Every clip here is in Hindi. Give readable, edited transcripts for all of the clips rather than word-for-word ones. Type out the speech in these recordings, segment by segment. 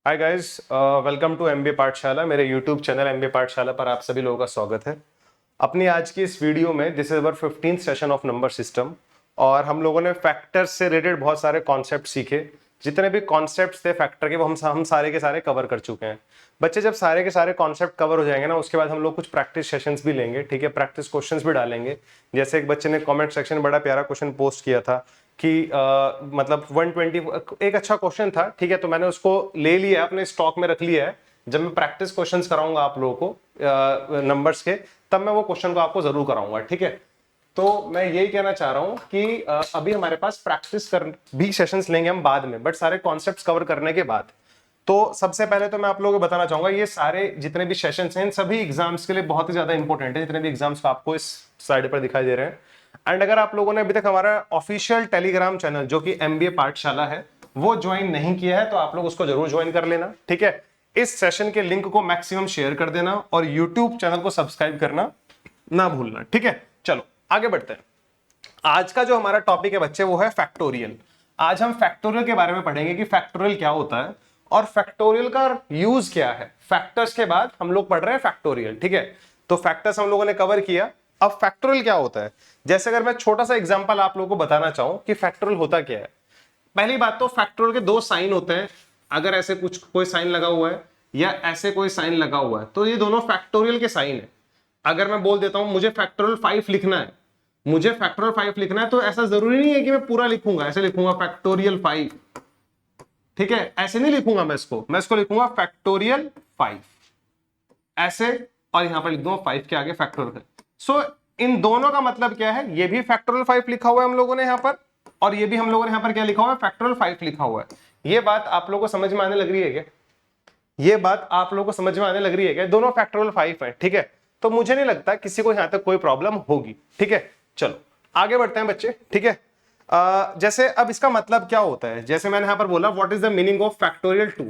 Hi guys, welcome to MBA Pathshala. मेरे यूट्यूब चैनल एमबीए पाठशाला पर आप सभी लोगों का स्वागत है। अपनी आज की इस वीडियो में this is our 15th session of number system और हम लोगों ने फैक्टर्स से रिलेटेड बहुत सारे कॉन्सेप्ट सीखे। जितने भी कॉन्सेप्ट्स थे फैक्टर के वो हम सारे के सारे कवर कर चुके हैं। बच्चे जब सारे के सारे कॉन्सेप्ट कवर हो जाएंगे ना, उसके बाद हम लोग कुछ प्रैक्टिस सेशंस भी लेंगे, ठीक है। प्रैक्टिस क्वेश्चंस भी डालेंगे। जैसे एक बच्चे ने कमेंट सेक्शन में बड़ा प्यारा क्वेश्चन पोस्ट किया था कि मतलब 120 एक अच्छा क्वेश्चन था, ठीक है। तो मैंने उसको ले लिया, अपने स्टॉक में रख लिया है। जब मैं प्रैक्टिस क्वेश्चंस कराऊंगा आप लोगों को नंबर्स के, तब मैं वो क्वेश्चन को आपको जरूर कराऊंगा, ठीक है। तो मैं यही कहना चाह रहा हूं कि अभी हमारे पास प्रैक्टिस कर भी सेशंस लेंगे हम बाद में, बट सारे कॉन्सेप्ट्स कवर करने के बाद। तो सबसे पहले तो मैं आप लोगों को बताना चाहूंगा, ये सारे जितने भी सेशंस हैं सभी एग्जाम्स के लिए बहुत ही ज्यादा इंपॉर्टेंट है। जितने भी एग्जाम्स आपको इस साइड पर दिखाई दे रहे हैं। एंड अगर आप लोगों ने अभी तक हमारा ऑफिशियल टेलीग्राम चैनल जो कि एमबीए पाठशाला है वो ज्वाइन नहीं किया है, तो आप लोग उसको जरूर ज्वाइन कर लेना, ठीक है। इस सेशन के लिंक को मैक्सिमम शेयर कर देना और यूट्यूब चैनल को सब्सक्राइब करना ना भूलना, ठीक है। चलो आगे बढ़ते हैं। आज का जो हमारा टॉपिक है बच्चे वो है फैक्टोरियल। आज हम फैक्टोरियल के बारे में पढ़ेंगे कि फैक्टोरियल क्या होता है और फैक्टोरियल का यूज क्या है। फैक्टर्स के बाद हम लोग पढ़ रहे हैं फैक्टोरियल, ठीक है। तो फैक्टर्स हम लोगों ने कवर किया। अब फैक्टोरियल क्या होता है, जैसे अगर मैं छोटा सा एग्जांपल आप लोगों को बताना चाहूं कि फैक्टोरियल होता क्या है। पहली बात तो फैक्टोरियल के दो साइन होते हैं। अगर ऐसे कुछ कोई साइन लगा हुआ है या ऐसे कोई साइन लगा हुआ है तो ये दोनों फैक्टोरियल के साइन है। अगर मैं बोल देता हूं मुझे फैक्टोरियल 5 लिखना है, मुझे फैक्टोरियल 5 लिखना है, तो ऐसा जरूरी नहीं है कि मैं पूरा लिखूंगा, ऐसे लिखूंगा फैक्टोरियल 5, ठीक है। ऐसे नहीं लिखूंगा मैं इसको लिखूंगा फैक्टोरियल 5 ऐसे, और यहां पर लिख दूंगा 5 के आगे फैक्टोरियल। सो इन दोनों का मतलब क्या है, ये भी फैक्टोरियल 5 लिखा हुआ है हम लोगों ने यहां पर, और ये भी हम लोगों ने यहां पर क्या लिखा हुआ है, फैक्टोरियल 5 लिखा हुआ है। ये बात आप लोगों को समझ में आने लग रही है क्या? ये बात आप लोगों को समझ में आने लग रही है क्या? दोनों फैक्टोरियल 5 है, ठीक है। तो मुझे नहीं लगता किसी को यहां तक कोई प्रॉब्लम होगी, ठीक है। चलो आगे बढ़ते हैं बच्चे, ठीक है। जैसे अब इसका मतलब क्या होता है, जैसे मैंने यहां पर बोला what is the meaning of factorial 2।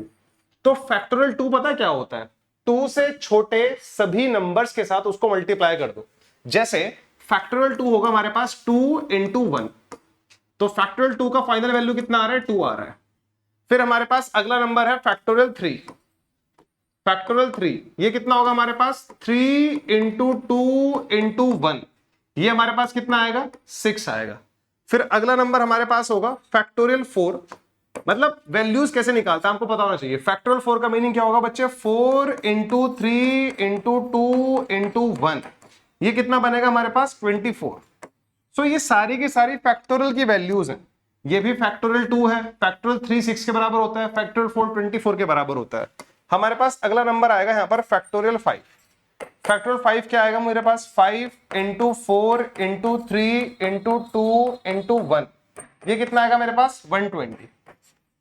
तो फैक्टोरियल 2 पता क्या होता है, 2 से छोटे सभी नंबर्स के साथ उसको मल्टीप्लाई कर दो। जैसे फैक्टोरियल 2 होगा हमारे पास 2 इंटू 1, तो फैक्टोरियल 2 का फाइनल वैल्यू कितना आ रहा है, 2 आ रहा है। फिर हमारे पास अगला नंबर है फैक्टोरियल 3। फैक्टोरियल 3 ये कितना होगा हमारे पास, 3 इंटू 2 इंटू 1, ये हमारे पास कितना आएगा, 6 आएगा। फिर अगला नंबर हमारे पास होगा फैक्टोरियल 4। मतलब वैल्यूज कैसे निकालता है आपको पता होना चाहिए। फैक्टोरियल 4 का मीनिंग क्या होगा बच्चे, 4 इंटू 3 इंटू 2 इंटू 1, ये कितना बनेगा हमारे पास, 24। सो ये सारी की सारी फैक्टोरियल की वैल्यूज हैं। ये भी फैक्टोरियल 2 है, फैक्टोरियल 3 6 के बराबर होता है, फैक्टोरियल 4 24 के बराबर होता है। हमारे पास अगला नंबर आएगा यहां पर फैक्टोरियल 5। फैक्टोरियल 5 क्या आएगा मेरे पास, 5 इंटू 4 इंटू 3 इंटू 2 इंटू 1, ये कितना आएगा मेरे पास, 120।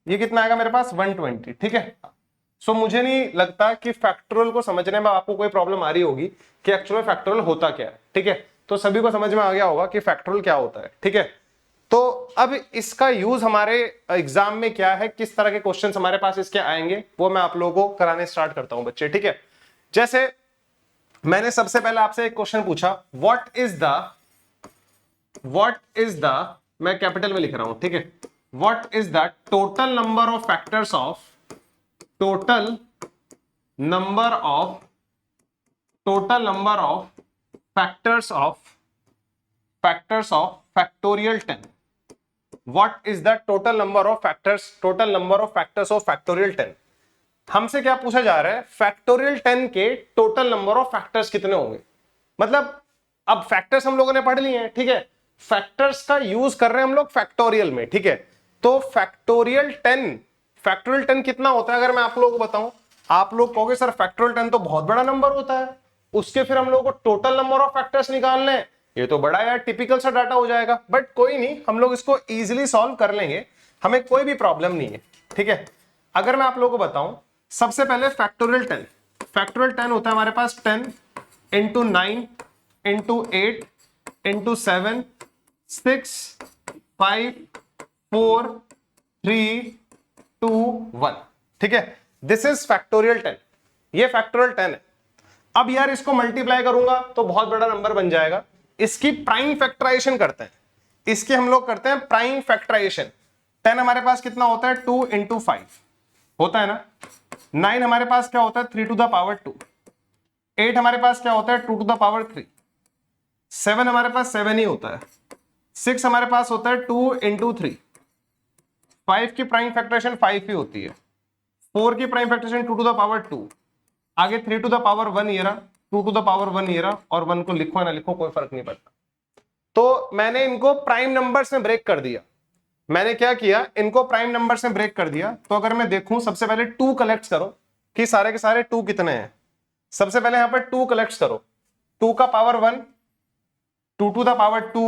ये कितना आएगा मेरे पास, 120, ठीक है। सो मुझे नहीं लगता कि फैक्टोरियल को समझने में आपको कोई प्रॉब्लम आ रही होगी कि एक्चुअली फैक्टोरियल होता क्या है, ठीक है। तो सभी को समझ में आ गया होगा कि फैक्टोरियल क्या होता है, ठीक है। तो अब इसका यूज हमारे एग्जाम में क्या है, किस तरह के क्वेश्चंस हमारे पास इसके आएंगे, वो मैं आप लोगों को कराने स्टार्ट करता हूं बच्चे, ठीक है। जैसे मैंने सबसे पहले आपसे एक क्वेश्चन पूछा, व्हाट इज द, मैं कैपिटल में लिख रहा हूं, ठीक है। What is the total number of factors of, total number of factors of factorial 10। What is the total number of factors of factorial 10? हमसे क्या पूछा जा रहा है, फैक्टोरियल 10 के टोटल नंबर ऑफ फैक्टर्स कितने होंगे। मतलब अब फैक्टर्स हम लोगों ने पढ़ लिए हैं, ठीक है। फैक्टर्स का यूज कर रहे हैं हम लोग फैक्टोरियल में, ठीक है। तो फैक्टोरियल 10 कितना होता है, अगर मैं आप लोगों को बताऊं, आप लोग कहोगे सर फैक्टोरियल 10 तो बहुत बड़ा नंबर होता है, उसके फिर हम लोगों को टोटल नंबर ऑफ फैक्टर्स निकालने हैं, ये तो बड़ा यार टिपिकल सा डाटा हो जाएगा। बट कोई नहीं, हम लोग इसको इजीली सॉल्व कर लेंगे, हमें कोई भी प्रॉब्लम नहीं है, ठीक है। अगर मैं आप लोगों को बताऊं, सबसे पहले फैक्टोरियल 10 होता है हमारे पास 10 इंटू 9 इंटू 8 इंटू 7 6 5 4 3 2 1, ठीक है। दिस इज फैक्टोरियल 10, ये फैक्टोरियल 10 है। अब यार इसको मल्टीप्लाई करूंगा तो बहुत बड़ा नंबर बन जाएगा। इसकी प्राइम फैक्टराइजेशन करते हैं, इसके हम लोग करते हैं प्राइम फैक्टराइजेशन। 10 हमारे पास कितना होता है, 2 इंटू 5 होता है ना। 9 हमारे पास क्या होता है 3 टू द पावर 2, 8 हमारे पास क्या होता है 2 टू द पावर 3, 7 हमारे पास 7 ही होता है, 6 हमारे पास होता है 2 इंटू 3, 5 की प्राइम फैक्टराइजेशन 5 ही होती है, 4 की prime factorization 2 to the power 2, आगे 3 टू द पावर 1 ये रहा, 2 टू द पावर 1 ये रहा, और 1 को लिखो ना लिखो कोई फर्क नहीं पड़ता। तो मैंने इनको प्राइम नंबर्स में ब्रेक कर दिया। मैंने क्या किया, इनको प्राइम नंबर्स में ब्रेक कर दिया। तो अगर मैं देखूं, सबसे पहले 2 कलेक्ट करो कि सारे के सारे 2 कितने हैं। सबसे पहले यहां पर 2 कलेक्ट करो, 2 का power 1, 2 to the power 2,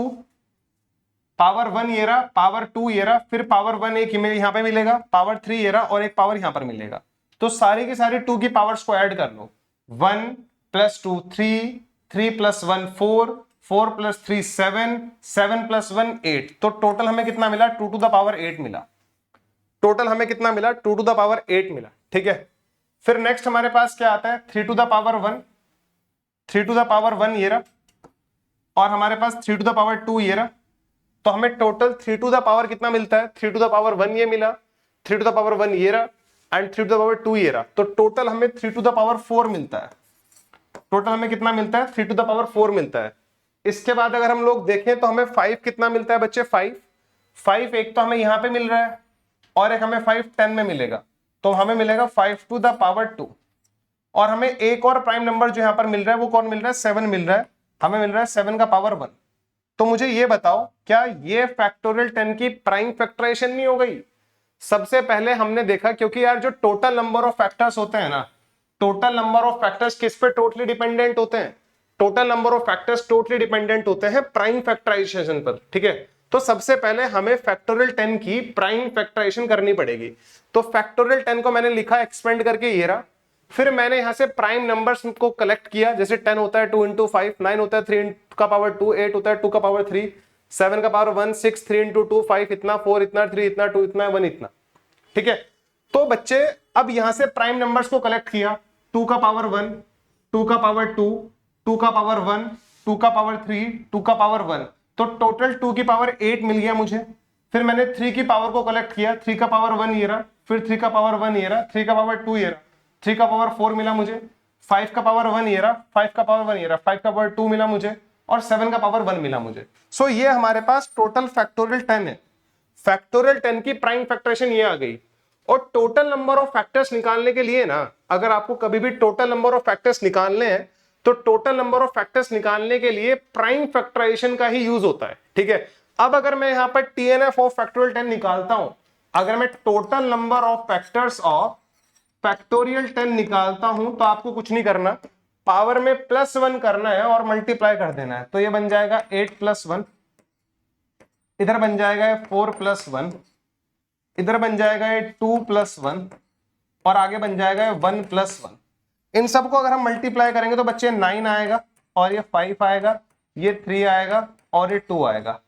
power 1 ये रहा, पावर 2 ये रहा, फिर पावर 1 एक यहां पे मिलेगा, पावर 3 ये रहा, और एक पावर यहां पर मिलेगा। तो सारी की सारी 2 की पावर्स को ऐड कर लो, 1 प्लस 2 3, 3 प्लस 1 4, 4 प्लस 3 7, 7 प्लस 1 8। तो टोटल हमें कितना मिला, 2 टू द पावर 8 मिला। टोटल हमें कितना मिला, 2 टू द पावर 8 मिला। ठीक है, फिर नेक्स्ट हमारे पास क्या आता है, 3 to the power 1, 3 to the power 1 ये रहा, और हमारे पास 3 टू द पावर 2 ये रहा। तो हमें टोटल 3 टू द पावर कितना मिलता है, 3 टू द पावर 1 ये मिला, 3 टू द पावर 1 ये रहा, एंड 3 टू द पावर 2 ये रहा। तो टोटल हमें 3 टू द पावर 4 मिलता है। टोटल हमें कितना मिलता है, 3 टू द पावर 4 मिलता है। इसके बाद अगर हम लोग देखें तो हमें 5 कितना मिलता है बच्चे, 5 एक तो हमें यहां पे मिल रहा है, और एक हमें 5 10 में मिलेगा। तो हमें मिलेगा 5 टू द पावर 2, और हमें एक और प्राइम नंबर जो यहां पर मिल रहा है वो कौन मिल रहा है, 7 मिल रहा है। हमें मिल रहा है 7 का पावर 1। तो मुझे ये बताओ, क्या ये फैक्टोरियल 10 की प्राइम फैक्टराइजेशन नहीं हो गई। सबसे पहले हमने देखा, क्योंकि यार जो टोटल नंबर ऑफ फैक्टर्स होते हैं ना, टोटल नंबर ऑफ फैक्टर्स किस पे टोटली डिपेंडेंट होते हैं, total number of factors totally dependent होते हैं प्राइम फैक्टराइजेशन पर। ठीक है, तो सबसे पहले हमें फैक्टोरियल 10 की प्राइम फैक्टराइजेशन करनी पड़ेगी। तो फैक्टोरियल 10 को मैंने लिखा एक्सपेंड करके ये रहा, फिर मैंने यहां से प्राइम नंबर्स को कलेक्ट किया। जैसे 10 होता है 2 इंटू 5, 9 होता है 3 का पावर 2, 8 होता है 2 का पावर 3, 7 का पावर 1, 6, 3 इंटू 2 5 इतना, 4 इतना, 3 इतना, 2 इतना, 1 इतना। ठीक है, तो बच्चे अब यहां से प्राइम नंबर्स को कलेक्ट किया, 2 का पावर 1, 2 का पावर 2, 2 का पावर 1, 2 का पावर 3, 2 का पावर 1। तो टोटल 2 की पावर 8 मिल गया मुझे। फिर मैंने 3 की पावर को कलेक्ट किया, 3 का पावर 1 ये रहा, फिर 3 का पावर 1 ये रहा, 3 का पावर 2 ये रहा, 3 का पावर 4 मिला मुझे, 5 का पावर 1 ये रहा, 5 का पावर 1 ये रहा, 5 का पावर 2 मिला मुझे, और 7 का पावर 1 मिला मुझे। सो ये हमारे पास टोटल फैक्टोरियल 10 है। फैक्टोरियल 10 की प्राइम फैक्टराइजेशन ये आ गई। और टोटल नंबर ऑफ फैक्टर्स निकालने के लिए ना, अगर आपको कभी भी टोटल नंबर ऑफ फैक्टर्स निकालने हैं, तो टोटल नंबर ऑफ फैक्टर्स निकालने के लिए प्राइम फैक्टराइजेशन का ही यूज होता है। ठीक है, अब अगर मैं यहां पर TNF ऑफ फैक्टोरियल 10 निकालता हूं, अगर मैं total number of factors of factorial 10 निकालता हूं, तो आपको कुछ नहीं करना, पावर में +1 करना है और मल्टीप्लाई कर देना है। तो ये बन जाएगा 8 + 1, इधर बन जाएगा 4 + 1, इधर बन जाएगा 2 + 1, और आगे बन जाएगा 1 + 1। इन सबको अगर हम मल्टीप्लाई करेंगे तो बच्चे 9 आएगा, और ये 5 आएगा, ये 3 आएगा, और ये 2 आएगा।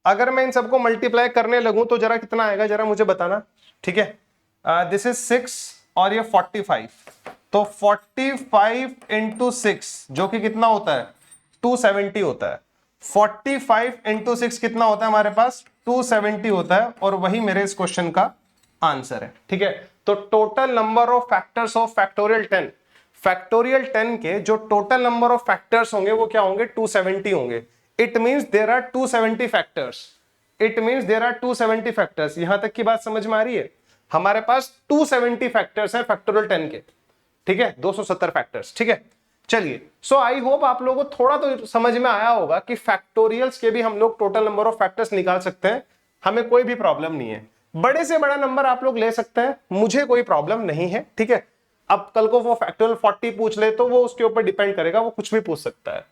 अगर मैं इन सबको मल्टीप्लाई करने लगूं तो जरा कितना आएगा, जरा मुझे बताना। ठीक है, दिस इज 6 और ये 45। तो 45 इंटू 6 जो कि कितना होता है, 270 होता है। 45 इंटू 6 कितना होता है हमारे पास, 270 होता है, और वही मेरे इस क्वेश्चन का आंसर है। ठीक है, तो total number of factors of factorial 10, factorial 10 के जो टोटल नंबर ऑफ फैक्टर्स होंगे वो क्या होंगे, 270 होंगे। It means there are 270 factors, it means there are 270 factors. यहां तक की बात समझ में आ रही है, हमारे पास 270 फैक्टर्स हैं फैक्टोरियल 10 के। ठीक है, 270 फैक्टर्स। ठीक है, चलिए, सो आई होप आप लोगों को थोड़ा तो समझ में आया होगा कि फैक्टोरियल्स के भी हम लोग टोटल नंबर ऑफ फैक्टर्स निकाल सकते हैं, हमें कोई भी प्रॉब्लम नहीं है। बड़े से बड़ा नंबर आप लोग ले सकते हैं, मुझे कोई प्रॉब्लम नहीं है। ठीक है, अब कल को वो फैक्टोरियल 40 पूछ ले तो वो उसके ऊपर डिपेंड करेगा, वो कुछ भी पूछ सकता है।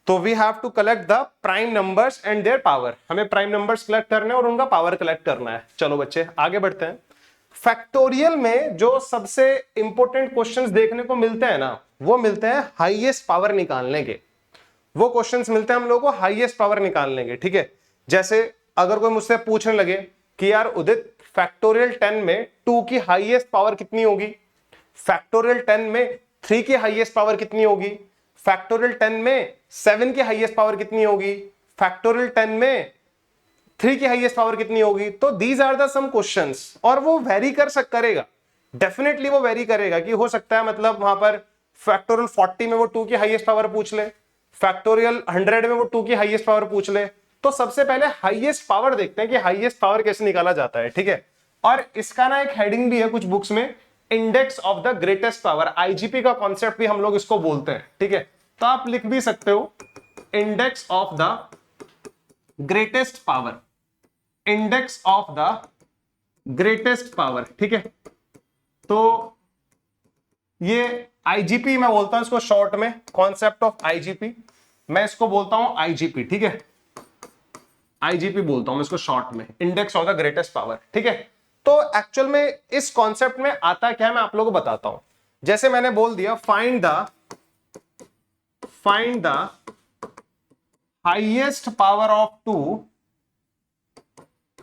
तो we have to collect the prime numbers and their power, हमें प्राइम नंबर्स कलेक्ट करने हैं और उनका पावर कलेक्ट करना है। चलो बच्चे आगे बढ़ते हैं। फैक्टोरियल में जो सबसे इंपॉर्टेंट क्वेश्चंस देखने को मिलते हैं ना, वो मिलते हैं हाईएस्ट पावर निकालने के। वो क्वेश्चंस मिलते हैं हम लोगों को हाईएस्ट पावर निकालने के। ठीक है, जैसे अगर कोई मुझसे पूछने लगे कि यार उदित फैक्टोरियल 10 में 2 की हाईएस्ट पावर कितनी होगी, फैक्टोरियल 10 में 3 की हाईएस्ट पावर कितनी होगी, फैक्टोरियल 10 में 7 की हाईएस्ट पावर कितनी होगी, फैक्टोरियल 10 में 3 की हाईएस्ट पावर कितनी होगी। तो these are the some questions, और वो वेरी करेगा डेफिनेटली वो वेरी करेगा कि हो सकता है मतलब वहां पर फैक्टोरियल 40 में वो 2 की हाईएस्ट पावर पूछ ले, फैक्टोरियल 100 में वो 2 की हाईएस्ट पावर पूछ ले। तो सबसे पहले हाईएस्ट पावर देखते हैं कि हाईएस्ट पावर कैसे निकाला जाता है, ठीक है। और इसका ना एक हेडिंग भी है कुछ बुक्स में, index of the greatest power, IGP का कॉन्सेप्ट भी हम लोग इसको बोलते हैं, ठीक है। तो आप लिख भी सकते हो index of the greatest power, index of the greatest power, ठीक है। तो ये आईजीपी मैं बोलता हूं इसको शॉर्ट में, कॉन्सेप्ट ऑफ आईजीपी, मैं इसको बोलता हूं आईजीपी, ठीक है। आईजीपी बोलता हूं मैं इसको शॉर्ट में, index of the greatest power, ठीक है। तो एक्चुअल में इस कॉन्सेप्ट में आता क्या है मैं आप लोगों को बताता हूं। जैसे मैंने बोल दिया find the highest power of 2,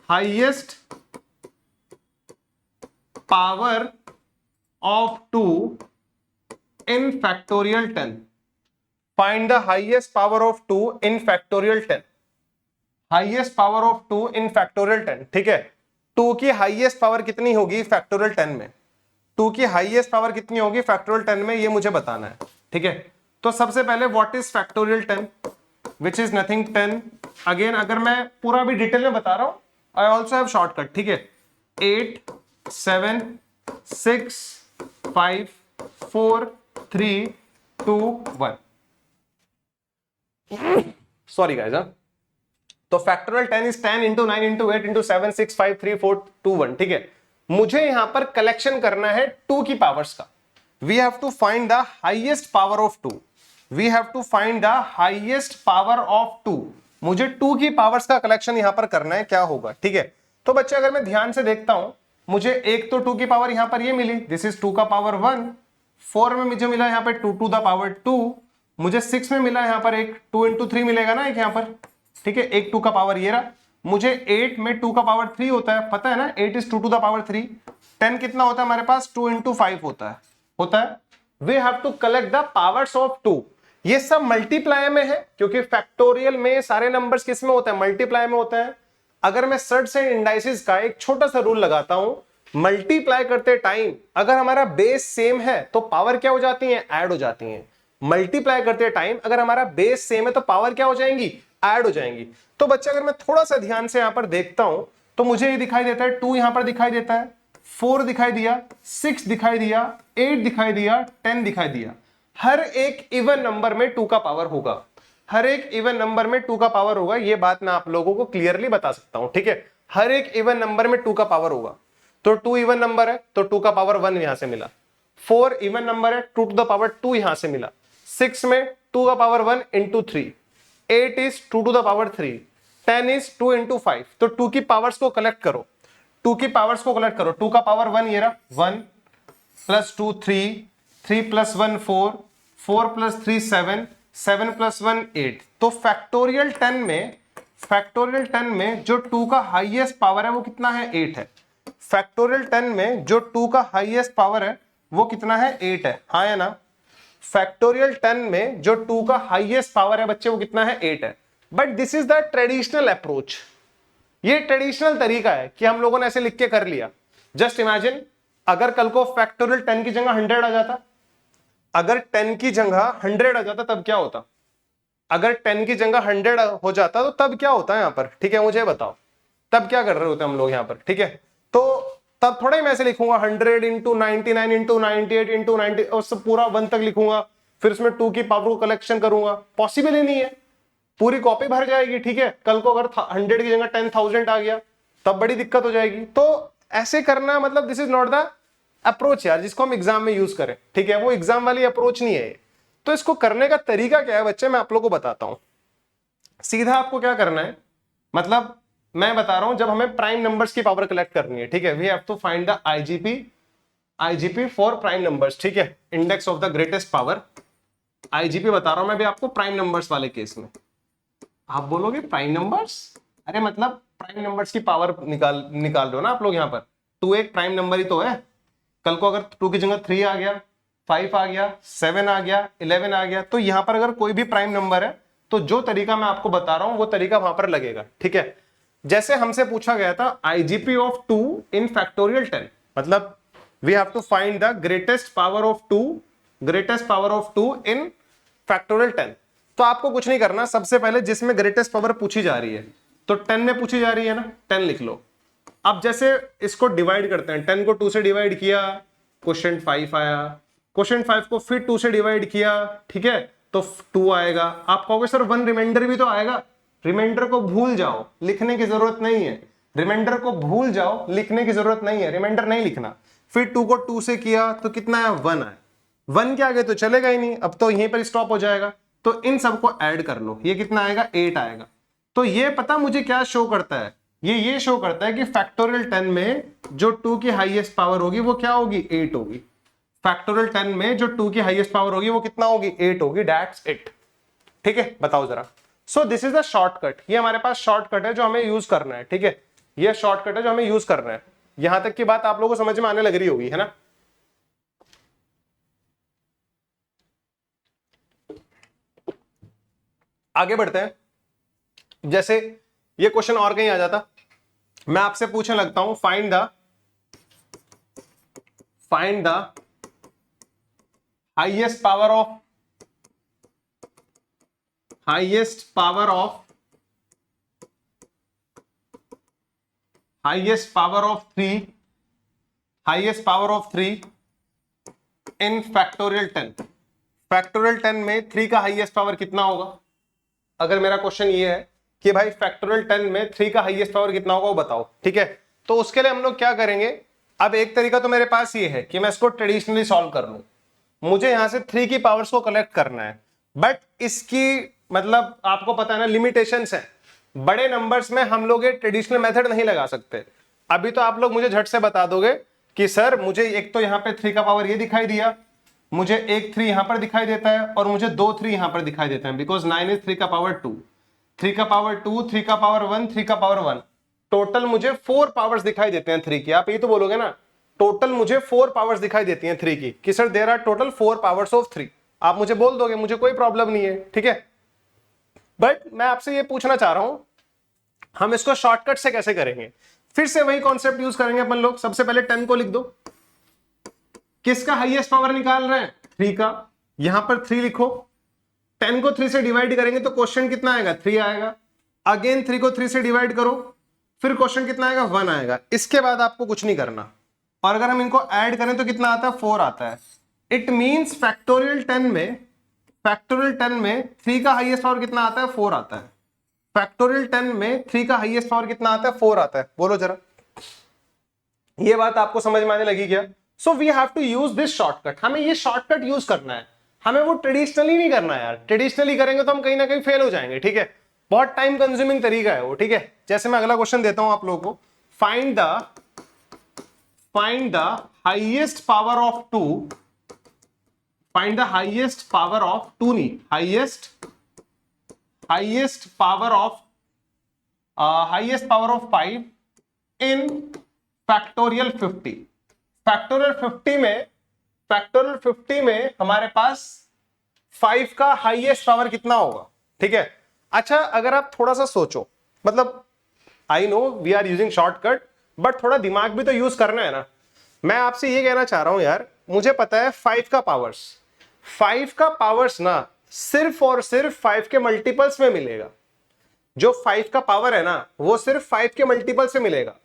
highest power of 2 in factorial 10. Find the highest power of 2 in factorial 10. Highest power of 2 in factorial 10, ठीक है। 2 की हाईएस्ट पावर कितनी होगी फैक्टोरियल 10 में, 2 की हाईएस्ट पावर कितनी होगी फैक्टोरियल 10 में, ये मुझे बताना है, ठीक है। तो सबसे पहले what is factorial 10, which is nothing 10। Again अगर मैं पूरा भी डिटेल में बता रहा हूं, आई ऑल्सो हैव शॉर्टकट, ठीक है। 8 7 6 5 4 3 2 1, सॉरी गाइस। तो factorial 10 is 10 into 9 into 8 into 7 6 5 3 4 2 1, ठीक है। मुझे यहां पर कलेक्शन करना है 2 की पावर्स का। We have to find the highest power of 2, we have to find the highest power of 2। मुझे 2 की पावर्स का कलेक्शन यहां पर करना है, क्या होगा, ठीक है। तो बच्चे अगर मैं ध्यान से देखता हूं, मुझे एक तो 2 की पावर यहां पर ये मिली, दिस इज 2 का पावर 1, 4 में मुझे मिला यहां पर 2 टू द पावर 2, मुझे 6 में मिला यहां पर एक 2 इंटू 3 मिलेगा ना एक यहां पर, ठीक है। एक 2 का पावर ये रहा। मुझे 8 में 2 का पावर 3 होता है, पता है ना, 8 इज 2 टू द पावर 3। 10 कितना होता है हमारे पास, 2 इंटू 5 होता है। We have to collect the powers of 2। ये सब मल्टीप्लाई में है, क्योंकि फैक्टोरियल में सारे नंबर्स किस में होते हैं, मल्टीप्लाई में होते हैं। अगर मैं सर्ट्स एंड इंडाइसिस का एक छोटा सा रूल लगाता हूं, मल्टीप्लाई करते टाइम अगर हमारा बेस सेम है तो पावर क्या हो जाती है, ऐड हो जाती है। मल्टीप्लाई करते टाइम अगर हमारा बेस सेम है तो पावर क्या हो जाएंगी, ऐड हो जाएंगी। तो बच्चे अगर मैं थोड़ा सा ध्यान से यहां पर देखता हूं तो मुझे ये दिखाई देता है, 2 यहां पर दिखाई देता है, 4 दिखाई दिया, 6 दिखाई दिया, 8 दिखाई दिया, 10 दिखाई दिया। हर एक इवन नंबर में 2 का पावर होगा, हर एक इवन नंबर में 2 का पावर होगा। ये बात मैं आप लोगों को क्लियरली बता सकता हूं, ठीक है। हर एक इवन नंबर में 2 का पावर होगा। तो 2 इवन नंबर है तो 2 का पावर 1 यहां से मिला। 4 इवन नंबर है, 2 टू द पावर 2 यहां से मिला। 6 में 2 का power 1 into 3, 8 is 2 to the power 3, 10 is 2 into 5। तो 2 की पावर्स को कलेक्ट करो, 2 की पावर्स को कलेक्ट करो। 2 का पावर 1 ये रहा, 1 प्लस 2 3, 3 प्लस 1 4, 4 प्लस 3 7, 7 प्लस 1 8। तो फैक्टोरियल 10 में जो 2 का हाईएस्ट पावर है वो कितना है, 8 है। फैक्टोरियल 10 में जो 2 का हाईएस्ट पावर है वो कितना है, 8 है, हाँ या ना। फैक्टोरियल 10 में जो 2 का हाईएस्ट पावर है बच्चे वो कितना है, 8 है। But this is the traditional approach, ये ट्रेडिशनल तरीका है कि हम लोगों ने ऐसे लिख के कर लिया। जस्ट इमेजिन अगर कल को फैक्टोरियल 10 की जगह 100 आ जाता, अगर 10 की जगह 100 आ जाता तब क्या होता, अगर 10 की जगह 100 हो जाता तो तब क्या होता है यहां पर, ठीक है, मुझे बताओ तब क्या कर रहे होते हम लोग यहां पर, ठीक है। तो तब थोड़ा ही मैं ऐसे लिखूंगा 100 इंटू 99 इंटू 98 इंटू 90 और सब पूरा 1 तक लिखूंगा, फिर उसमें 2 की पावर को कलेक्शन करूंगा, पॉसिबल ही नहीं है, पूरी कॉपी भर जाएगी, ठीक है। कल को अगर 100 की जगह 10,000 आ गया तब बड़ी दिक्कत हो जाएगी। तो ऐसे करना मतलब this is not the approach यार जिसको हम एग्जाम में यूज करें, ठीक है, वो एग्जाम वाली अप्रोच नहीं है। तो इसको करने का तरीका क्या है बच्चे, मैं आप लोगों को बताता हूं। सीधा आपको क्या करना है, मतलब मैं बता रहा हूं, जब हमें प्राइम नंबर्स की पावर कलेक्ट करनी है, ठीक है, we have to find the IGP for prime numbers, ठीक है, index of the greatest power. IGP बता रहा हूं मैं भी आपको प्राइम नंबर्स वाले केस में। आप बोलोगे प्राइम नंबर्स, अरे मतलब प्राइम नंबर्स की पावर निकाल रहे हो ना आप लोग यहाँ पर। 2 एक प्राइम नंबर ही तो है। कल को अगर 2 की जगह 3 आ गया, 5 आ गया, 7 आ गया, 11 आ गया, तो यहां पर अगर कोई भी प्राइम नंबर है तो जो तरीका मैं आपको बता रहा हूं वो तरीका वहां पर लगेगा, ठीक है। जैसे हमसे पूछा गया था आईजीपी ऑफ 2 इन फैक्टोरियल 10, मतलब we have to find the greatest power of two in factorial 10। तो आपको कुछ नहीं करना, सबसे पहले जिसमें ग्रेटेस्ट पावर पूछी जा रही है, तो 10 में पूछी जा रही है ना, 10 लिख लो। अब जैसे इसको डिवाइड करते हैं, 10 को 2 से डिवाइड किया, क्वेश्चन 5 आया, क्वेश्चन 5 को फिर 2 से डिवाइड किया, ठीक है, तो 2 आएगा। आप कहोगे सर 1 रिमाइंडर भी तो आएगा। रिमाइंडर को भूल जाओ, लिखने की जरूरत नहीं है। रिमाइंडर को भूल जाओ, लिखने की जरूरत नहीं है, रिमाइंडर नहीं लिखना। फिर 2 को 2 से किया तो कितना आया, 1 आया। 1 के आगे तो चलेगा ही नहीं, अब तो यहीं पर स्टॉप हो जाएगा। तो इन सबको ऐड कर लो, ये कितना आएगा, 8 आएगा। तो ये पता मुझे क्या शो करता है, ये शो करता है कि फैक्टोरियल 10 में जो 2 की हाईएस्ट पावर होगी वो क्या होगी, 8 होगी। फैक्टोरियल 10 में जो 2 की हाईएस्ट पावर होगी वो कितना होगी, 8 होगी। That's it. ठीक है, बताओ जरा। So this is the shortcut, ये हमारे पास शॉर्टकट है जो हमें यूज करना है। ठीक है, ये शॉर्टकट है जो हमें यूज करना है। यहां तक की बात आप लोगों को समझ में आने लग रही होगी, है ना। आगे बढ़ते हैं। जैसे ये क्वेश्चन और कहीं आ जाता, मैं आपसे पूछने लगता हूं find the highest power of 3 in factorial 10। Factorial 10 में 3 का हाईएस्ट पावर कितना होगा। अगर मेरा क्वेश्चन ये है कि भाई फैक्टोरियल 10 में 3 का हाईएस्ट पावर कितना होगा वो बताओ, ठीक है। तो उसके लिए हम लोग क्या करेंगे, अब एक तरीका तो मेरे पास ये है कि मैं इसको ट्रेडिशनली सॉल्व कर लूं। मुझे यहां से 3 की पावर्स को कलेक्ट करना है, बट इसकी मतलब आपको पता है ना, लिमिटेशंस है। बड़े नंबर्स में हम लोग ये ट्रेडिशनल मेथड नहीं लगा सकते। अभी तो आप लोग मुझे झट से बता दोगे कि सर मुझे एक तो यहां पे 3 का पावर ये दिखाई दिया, मुझे एक 3 यहां पर दिखाई देता है, और मुझे 2 3 यहां पर दिखाई देते हैं, बिकॉज 9 इज 3 का पावर 2, 3 का पावर 2, 3 का पावर 1, 3 का पावर 1। टोटल मुझे 4 पावर्स दिखाई देते हैं 3 की। आप ये तो बोलोगे ना, टोटल मुझे 4 पावर्स दिखाई देती हैं 3 की, कि sir there are total 4 powers of 3। आप मुझे बोल दोगे, मुझे कोई प्रॉब्लम नहीं है, ठीक है। बट मैं आपसे ये पूछना चाह रहा हूं, हम इसको शॉर्टकट से कैसे करेंगे। फिर से वही कॉन्सेप्ट यूज करेंगे अपन लोग। सबसे पहले 10 को लिख दो, किसका हाईएस्ट पावर निकाल रहे हैं, 3 का। यहां पर 3 लिखो, 10 को 3 से डिवाइड करेंगे तो क्वेश्चन कितना आएगा, 3 आएगा। अगेन 3 को 3 से डिवाइड करो, फिर क्वेश्चन कितना आएगा, 1 आएगा। इसके बाद आपको कुछ नहीं करना, और अगर हम इनको ऐड करें तो कितना आता है, 4 आता है। इट मींस फैक्टोरियल 10 में 3 का हाईएस्ट पावर कितना आता है, 4 आता है। फैक्टोरियल 10 में 3 का हाईएस्ट पावर कितना आता है, 4 आता है। बोलो जरा, ये बात आपको समझ में आने लगी क्या। So we have to use this shortcut, हमें ये शॉर्टकट यूज करना है, हमें वो ट्रेडिशनली नहीं करना है यार। ट्रेडिशनली करेंगे तो हम कहीं ना कहीं फेल हो जाएंगे, ठीक है। बहुत टाइम कंज्यूमिंग तरीका है वो, ठीक है। जैसे मैं अगला क्वेश्चन देता हूं आप लोगों को, find the highest power of 2, find the highest power of 2 नहीं, highest power of 5 in factorial 50। Factorial 50 में हमारे पास 5 का हाईएस्ट पावर कितना होगा, ठीक है। अच्छा, अगर आप थोड़ा सा सोचो, मतलब I know we are using shortcut, but थोड़ा दिमाग भी तो यूज करना है ना। मैं आपसे ये कहना चाह रहा हूं यार, मुझे पता है 5 का पावर्स ना सिर्फ और सिर्फ 5 के मल्टीपल्स में मिलेगा। जो 5 का पावर है ना, वो सिर्फ 5 के मल्टीपल्स में मिलेगा।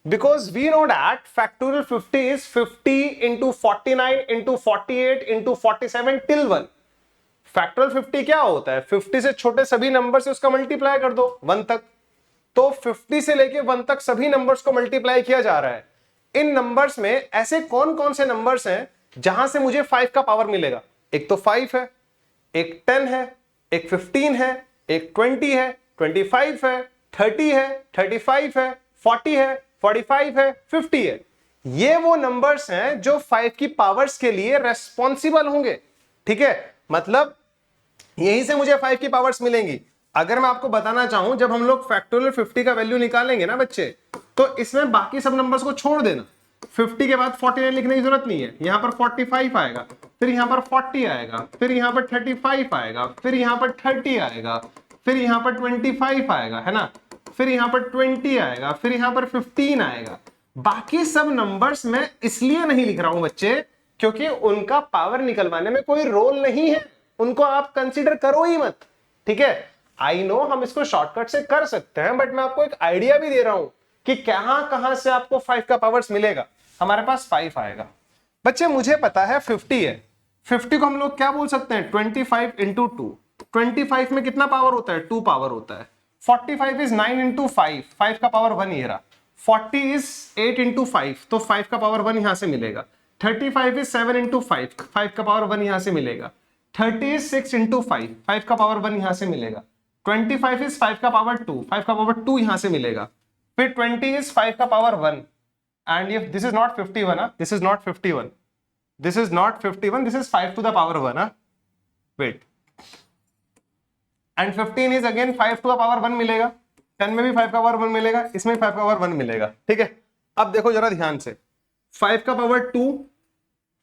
Because we know that factorial 50 is 50 into 49 into 48 into 47 till 1। Factorial 50 क्या होता है, 50 से छोटे सभी नंबर से उसका मल्टीप्लाई कर दो 1 तक। तो 50 से लेके 1 तक सभी नंबर्स को मल्टीप्लाई किया जा रहा है। इन नंबर्स में ऐसे कौन कौन से नंबर्स हैं जहां से मुझे 5 का पावर मिलेगा। एक तो 5 है, एक 10 है, एक 15 है, एक 20 है, 25 है, 30 है, 35 है, 40 है, 45 है, 50 है। ये वो नंबर्स हैं जो 5 की पावर्स के लिए रेस्पॉन्सिबल होंगे, ठीक है। मतलब यहीं से मुझे 5 की पावर्स मिलेंगी। अगर मैं आपको बताना चाहूं, जब हम लोग फैक्टोरियल 50 का वैल्यू निकालेंगे ना बच्चे, तो इसमें बाकी सब नंबर्स को छोड़ देना। 50 के बाद 49 लिखने की जरूरत नहीं है। यहां पर 45 आएगा, फिर यहां पर 40 आएगा, फिर यहां पर 35 आएगा, फिर यहां पर 30 आएगा, फिर यहां पर 25 आएगा, है ना, फिर यहां पर 20 आएगा, फिर यहां पर 15 आएगा। बाकी सब नंबर्स में इसलिए नहीं लिख रहा हूं बच्चे क्योंकि उनका पावर निकलवाने में कोई रोल नहीं है, उनको आप कंसीडर करो ही मत, ठीक है। आई नो हम इसको शॉर्टकट से कर सकते हैं, बट मैं आपको एक आइडिया भी दे रहा हूं कि कहां कहां से आपको 5 का पावर्स मिलेगा। हमारे पास 5 आएगा बच्चे, मुझे पता है 50 है, 50 को हम लोग क्या बोल सकते हैं 25 इंटू 2। 25 में कितना पावर होता है 2 पावर होता है। 45 इज 9 इंटू 5, 5 का पावर 1 ये रहा। 40 इज 8 इंटू 5, तो 5 का पावर 1 यहां से मिलेगा। 35 इज 7 इंटू 5, 5 का पावर 1 यहां से मिलेगा। 30 इज 6 इंटू 5, 5 का पावर 1 यहां से मिलेगा। 25 इज 5 का पावर 2, 5 का पावर 2 यहां से मिलेगा। फिर 20 इज 5 का power 1, and if this is not 51, this is not 51, this is not 51, this is 5 to the power 1, wait, and 15 is again 5 to the power 1 मिलेगा। 10 में भी 5 का पावर 1 मिलेगा, इसमें 5 का पावर 1 मिलेगा, ठीक है। अब देखो जरा ध्यान से, 5 का पावर 2,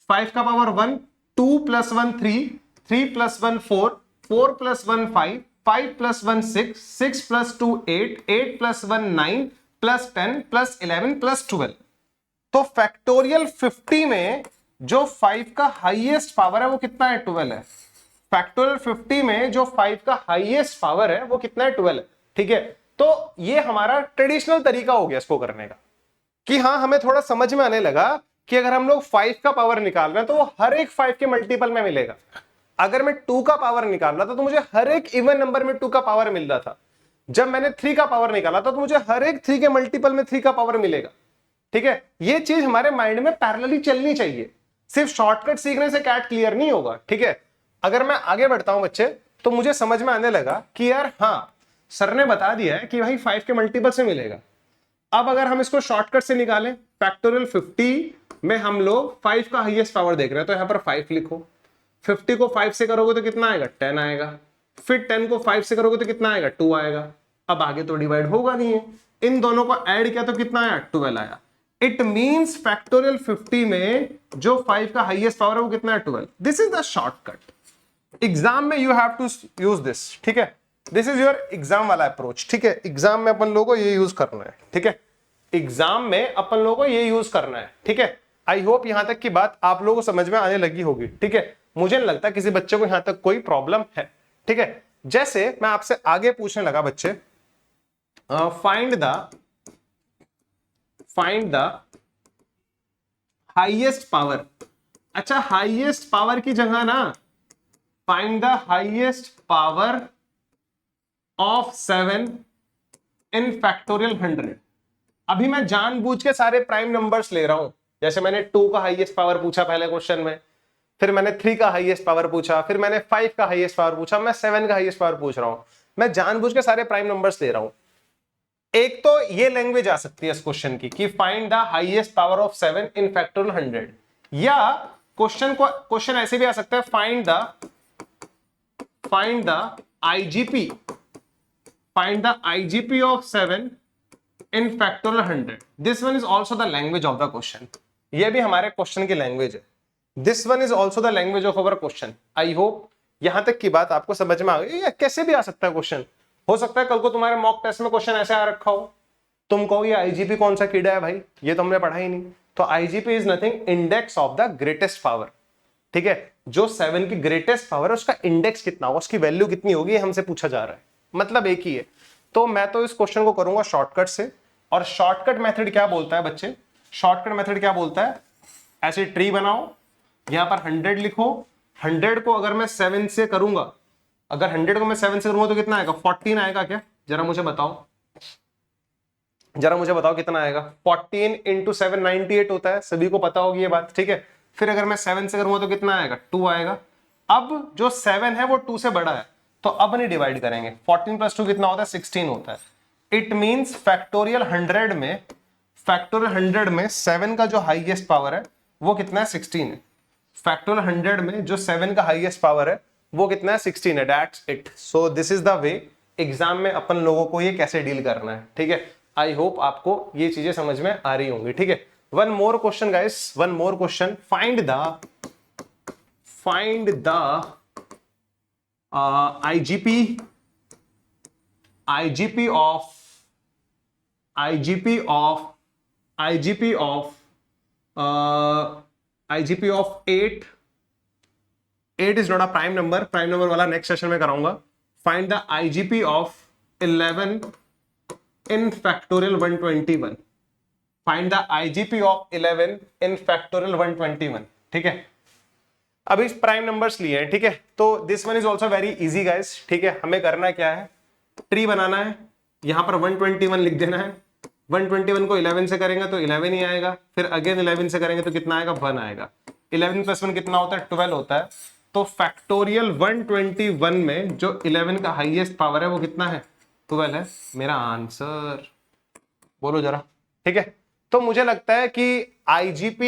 5 का power 1, 2 plus 1 3, 3 plus 1 4, 4 plus 1 5, 5 plus 1 6, 6 plus 2 8, 8 plus 1 9, plus 10 plus 11 plus 12। तो फैक्टोरियल 50 में जो 5 का हाईएस्ट पावर है वो कितना है 12 है। फैक्टोरियल 50 में जो 5 का हाईएस्ट पावर है वो कितना है 12 है, ठीक है। तो ये हमारा ट्रेडिशनल तरीका हो गया इसको करने का, कि हाँ हमें थोड़ा समझ में आने लगा कि अगर हम लोग 5 का पावर निकाल रहे हैं तो वो हर एक 5 के मल्टीपल में मिलेगा। अगर मैं 2 का पावर निकाल रहा था तो मुझे हर एक इवन नंबर में 2 का पावर मिल रहा था। जब मैंने 3 का पावर निकाला था तो मुझे हर एक 3 के मल्टीपल में 3 का पावर मिलेगा, ठीक है। ये चीज हमारे माइंड में पैरेलली चलनी चाहिए, सिर्फ शॉर्टकट सीखने से कैट क्लियर नहीं होगा, ठीक है। अगर मैं आगे बढ़ता हूं बच्चे तो मुझे समझ में आने लगा कि यार हाँ सर ने बता दिया है कि भाई 5 के मल्टीपल से मिलेगा। अब अगर हम इसको शॉर्टकट से निकालें, फैक्टोरियल 50 में हम लोग 5 का हाईएस्ट पावर देख रहे हैं, तो यहां पर 5 लिखो। 50 को 5 से करोगे तो कितना आएगा 10 आएगा। फिर 10 को 5 से करोगे तो कितना आएगा 2 आएगा। अब आगे तो डिवाइड होगा नहीं है, इन दोनों को ऐड किया तो कितना आया 12 आया। इट मींस फैक्टोरियल 50 में जो 5 का हाईएस्ट पावर है वो कितना है 12। This is the shortcut. Exam में you have to use this, ठीक है। दिस इज योर एग्जाम वाला अप्रोच, ठीक है। एग्जाम में अपन लोगों को ये यूज करना है, ठीक है। एग्जाम में अपन लोगों को ये यूज करना है, ठीक है। आई होप यहां तक की बात आप लोगों को समझ में आने लगी होगी, ठीक है। मुझे नहीं लगता किसी बच्चे को यहां तक कोई प्रॉब्लम है, ठीक है। जैसे मैं आपसे आगे पूछने लगा बच्चे, फाइंड द हाईएस्ट पावर। अच्छा, हाईएस्ट पावर की जगह ना find the highest power of 7 in factorial 100। अभी मैं जानबूझ के सारे प्राइम नंबर्स ले रहा हूं, जैसे मैंने 2 का हाईएस्ट पावर पूछा पहले क्वेश्चन में, फिर मैंने 3 का हाईएस्ट पावर पूछा, फिर मैंने 5 का हाईएस्ट पावर पूछा, मैं 7 का हाईएस्ट पावर पूछ रहा हूं। मैं जानबूझ के सारे प्राइम नंबर्स ले रहा हूं। एक तो ये लैंग्वेज आ सकती है इस क्वेश्चन की कि find the highest power of 7 in factorial 100, या क्वेश्चन ऐसे भी आ सकता है find the IGP of 7 in factorial 100। This one is also the language of the question. ये भी हमारे क्वेश्चन की लैंग्वेज है। This one is also the language of our question. I hope यहां तक की बात आपको समझ में आ गई। या कैसे भी आ सकता है क्वेश्चन, हो सकता है कल को तुम्हारे मॉक टेस्ट में क्वेश्चन ऐसे आ रखा हो, तुम कहो ये आईजीपी कौन सा कीड़ा है भाई, ये तो हमने पढ़ा ही नहीं। तो IGP is nothing index of the greatest power, ठीक है। जो 7 की ग्रेटेस्ट पावर है उसका इंडेक्स कितना होगा, उसकी वैल्यू कितनी होगी, हमसे पूछा जा रहा है, मतलब एक ही है। तो मैं तो इस क्वेश्चन को करूंगा शॉर्टकट से। और शॉर्टकट मेथड क्या बोलता है बच्चे, शॉर्टकट मेथड क्या बोलता है, ऐसे ट्री बनाओ, यहां पर 100 लिखो। 100 को अगर मैं 7 से करूंगा, अगर 100 को मैं 7 से करूंगा तो कितना आएगा 14 आएगा क्या, जरा मुझे बताओ कितना आएगा। 14 इंटू 7 98 होता है, सभी को पता होगी ये बात, ठीक है। फिर अगर मैं 7 से करूंगा तो कितना आएगा 2 आएगा। अब जो 7 है वो 2 से बड़ा है, तो अब नहीं डिवाइड करेंगे। 14 प्लस 2 कितना होता है 16 होता है। इट मींस फैक्टोरियल 100 में 7 का जो हाईएस्ट पावर है वो कितना है 16 है। फैक्टोरियल 100 में जो 7 का हाईएस्ट पावर है वो कितना है 16 है। That's it. So this is the way exam में अपन लोगों को ये कैसे डील करना है, ठीक है। आई होप आपको ये चीजें समझ में आ रही होंगी, ठीक है। One more question guys, one more question. Find the IGP of IGP of 8 is not a prime number वाला नेक्स्ट सेशन में कराऊंगा. Find the IGP of 11 in factorial 121. Find the IGP of 11 in factorial 121. ठीक है, अभी प्राइम नंबर्स लिए हैं. ठीक है, तो this one is also very easy guys. ठीक है, हमें करना क्या है, ट्री बनाना है. यहां पर 121 लिख देना है. 121 को 11 से करेंगे तो 11 ही आएगा. फिर अगेन 11 से करेंगे तो कितना आएगा, 1 आएगा. 11 प्लस 1 कितना होता है, 12 होता है. तो फैक्टोरियल 121 में जो 11 का हाईएस्ट पावर है वो कितना है, 12 है. मेरा आंसर बोलो जरा. ठीक है, तो मुझे लगता है कि IGP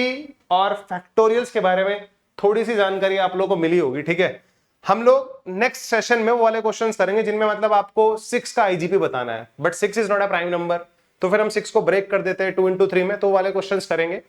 और फैक्टोरियल्स के बारे में थोड़ी सी जानकारी आप लोगों को मिली होगी. ठीक है, हम लोग नेक्स्ट सेशन में वो वाले क्वेश्चंस करेंगे जिनमें मतलब आपको 6 का IGP बताना है, but 6 is not a prime number. तो फिर हम 6 को ब्रेक कर देते हैं 2 into 3 में, तो वाले क्वेश्चंस करेंगे.